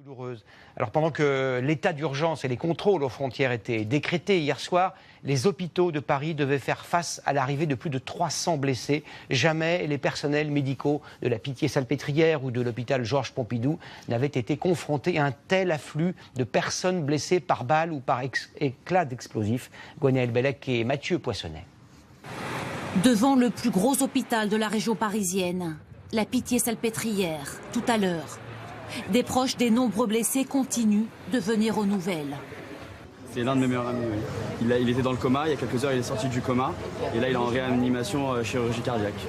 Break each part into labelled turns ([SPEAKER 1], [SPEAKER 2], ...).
[SPEAKER 1] Douloureuse. Alors pendant que l'état d'urgence et les contrôles aux frontières étaient décrétés hier soir, les hôpitaux de Paris devaient faire face à l'arrivée de plus de 300 blessés. Jamais les personnels médicaux de la Pitié-Salpêtrière ou de l'hôpital Georges Pompidou n'avaient été confrontés à un tel afflux de personnes blessées par balles ou par éclats d'explosifs. Gwenaël Bellec et Mathieu Poissonnet.
[SPEAKER 2] Devant le plus gros hôpital de la région parisienne, la Pitié-Salpêtrière, tout à l'heure. Des proches des nombreux blessés continuent de venir aux nouvelles.
[SPEAKER 3] C'est l'un de mes meilleurs amis, oui. Il était dans le coma, il y a quelques heures il est sorti du coma et là il est en réanimation chirurgie cardiaque.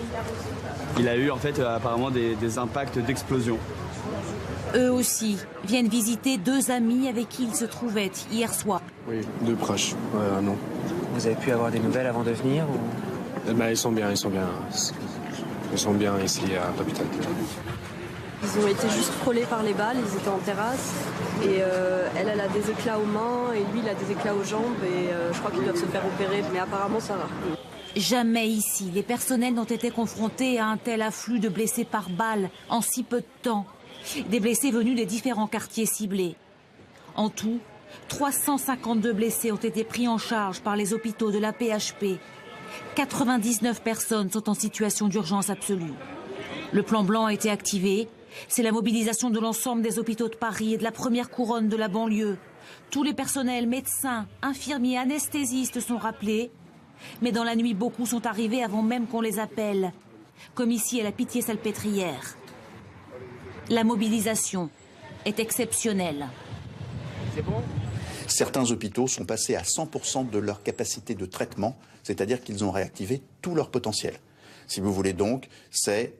[SPEAKER 3] Il a eu en fait apparemment des impacts d'explosion.
[SPEAKER 2] Eux aussi viennent visiter deux amis avec qui ils se trouvaient hier soir.
[SPEAKER 4] Oui, deux proches, non.
[SPEAKER 5] Vous avez pu avoir des nouvelles avant de venir ou...
[SPEAKER 4] Ils sont bien. Ils sont bien ici à l'hôpital.
[SPEAKER 6] Ils ont été juste frôlés par les balles, ils étaient en terrasse et elle a des éclats aux mains et lui il a des éclats aux jambes et je crois qu'ils doivent se faire opérer mais apparemment ça va.
[SPEAKER 2] Jamais ici les personnels n'ont été confrontés à un tel afflux de blessés par balle en si peu de temps. Des blessés venus des différents quartiers ciblés. En tout, 352 blessés ont été pris en charge par les hôpitaux de la PHP. 99 personnes sont en situation d'urgence absolue. Le plan blanc a été activé. C'est la mobilisation de l'ensemble des hôpitaux de Paris et de la première couronne de la banlieue. Tous les personnels, médecins, infirmiers, anesthésistes sont rappelés. Mais dans la nuit, beaucoup sont arrivés avant même qu'on les appelle. Comme ici à la Pitié-Salpêtrière. La mobilisation est exceptionnelle.
[SPEAKER 7] Certains hôpitaux sont passés à 100% de leur capacité de traitement, c'est-à-dire qu'ils ont réactivé tout leur potentiel. Si vous voulez donc, c'est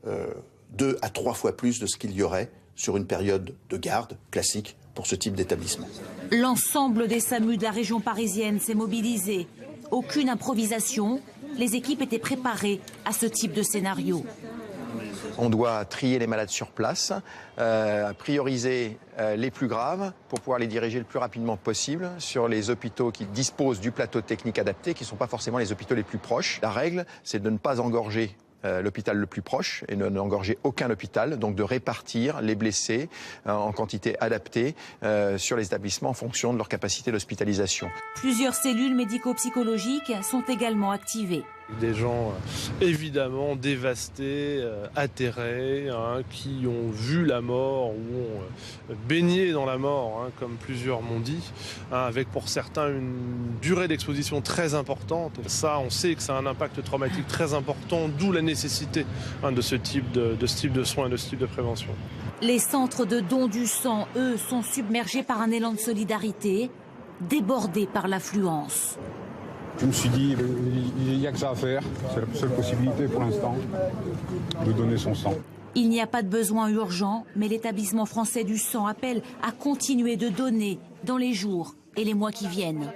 [SPEAKER 7] 2 à 3 fois plus de ce qu'il y aurait sur une période de garde classique pour ce type d'établissement.
[SPEAKER 2] L'ensemble des SAMU de la région parisienne s'est mobilisé. Aucune improvisation, les équipes étaient préparées à ce type de scénario.
[SPEAKER 8] On doit trier les malades sur place, prioriser les plus graves pour pouvoir les diriger le plus rapidement possible sur les hôpitaux qui disposent du plateau technique adapté, qui ne sont pas forcément les hôpitaux les plus proches. La règle, c'est de ne pas engorger l'hôpital le plus proche et ne n'engorger aucun hôpital, donc de répartir les blessés en quantité adaptée sur les établissements en fonction de leur capacité d'hospitalisation.
[SPEAKER 2] Plusieurs cellules médico-psychologiques sont également activées.
[SPEAKER 9] Des gens évidemment dévastés, atterrés, qui ont vu la mort ou ont baigné dans la mort, comme plusieurs m'ont dit, avec pour certains une durée d'exposition très importante. Ça, on sait que ça a un impact traumatique très important, d'où la nécessité de ce type de soins et de ce type de prévention.
[SPEAKER 2] Les centres de don du sang, eux, sont submergés par un élan de solidarité, débordés par l'affluence.
[SPEAKER 10] Je me suis dit, il n'y a que ça à faire, c'est la seule possibilité pour l'instant, de donner son sang.
[SPEAKER 2] Il n'y a pas de besoin urgent, mais l'établissement français du sang appelle à continuer de donner dans les jours et les mois qui viennent.